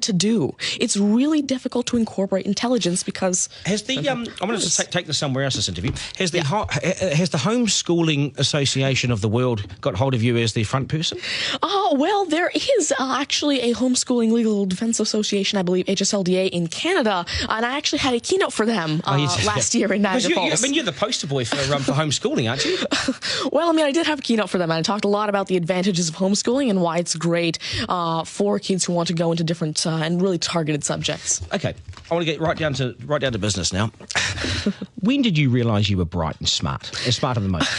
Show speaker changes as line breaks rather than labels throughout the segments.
to do. It's really difficult to incorporate intelligence because...
Has the I'm going to take this somewhere else, this interview. Has the Homeschooling Association of the World got hold of you as the front person?
Well, there is actually a Homeschooling Legal Defense Association, I believe, HSLDA, in Canada, and I actually had a keynote for them last year in Niagara Falls.
You're the poster boy for homeschooling, aren't you?
Well, I did have a keynote for them, and I talked a lot about the advantages of homeschooling and why it's great for kids who want to go into different and really targeted subjects.
Okay, I want to get right down to business now. When did you realise you were bright and smarter than most?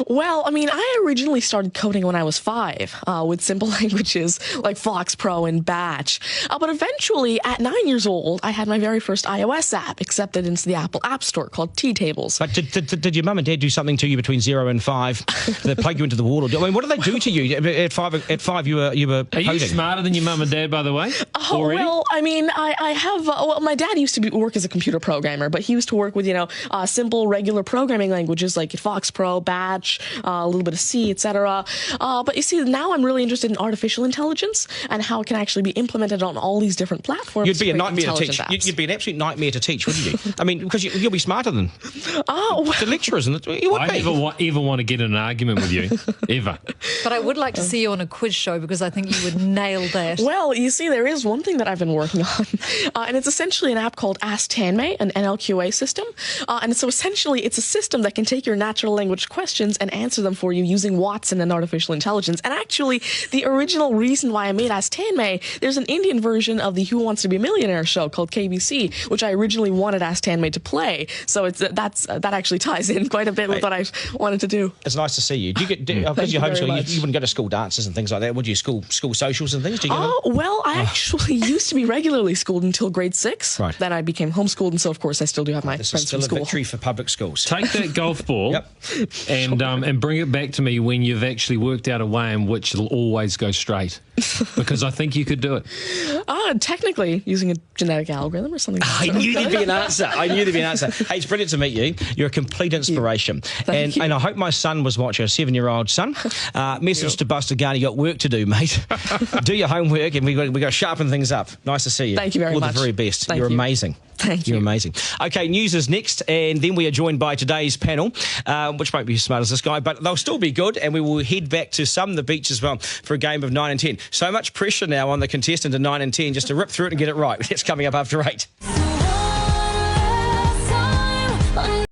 Well, I originally started coding when I was 5 with simple languages like FoxPro and Batch. But eventually, at 9 years old, I had my very first iOS app accepted into the Apple App Store called T-Tables.
But did your mum and dad do something to you between 0 and 5? They plug you into the wall? What do they do to you? At 5 you were coding.
Are you smarter than your mum and dad, by the way? Already?
Well, I have... my dad used to work as a computer programmer, but he used to work with, simple, regular programming languages like FoxPro, Batch, a little bit of C, etc. But you see, now I'm really interested in artificial intelligence and how it can actually be implemented on all these different platforms.
You'd be a nightmare to teach. You'd be an absolute nightmare to teach, wouldn't you? Because you'll be smarter than the lecturers. You would
I ever want to get in an argument with you, ever.
But I would like to see you on a quiz show because I think you would nail that.
Well, you see, there is one thing that I've been working on, and it's essentially an app called Ask Tanmay, an NLQA system. And so essentially, it's a system that can take your natural language questions and answer them for you using Watson and artificial intelligence. And actually, the original reason why I made Ask Tanmay, there's an Indian version of the Who Wants to Be a Millionaire show called KBC, which I originally wanted Ask Tanmay to play. So that actually ties in quite a bit with what I wanted to do.
It's nice to see you. Do you get because you're homeschooling? You wouldn't go to school dances and things like that, would you? School socials and things?
Well, I actually used to be regularly schooled until grade 6.
Right.
Then I became homeschooled, and so of course I still do have my friends from school.
This is still a victory for public schools.
Take that golf ball and bring it back to me when you've actually worked out a way in which it'll always go straight. Because I think you could do it.
Technically, using a genetic algorithm or something.
I knew there'd be an answer. Hey, it's brilliant to meet you. You're a complete inspiration.
Thank you.
And I hope my son was watching, a 7-year-old son. Message to Buster Garner, you got work to do, mate. Do your homework, and we got to sharpen things up. Nice to see you.
Thank you very much.
All the very best.
Thank
You're
you.
amazing.
Thank you.
You're amazing. Okay, news is next, and then we are joined by today's panel, which won't be as smart as this guy, but they'll still be good, and we will head back to the beach as well for a game of 9 and 10. So much pressure now on the contestant in 9 and 10 just to rip through it and get it right. It's coming up after 8.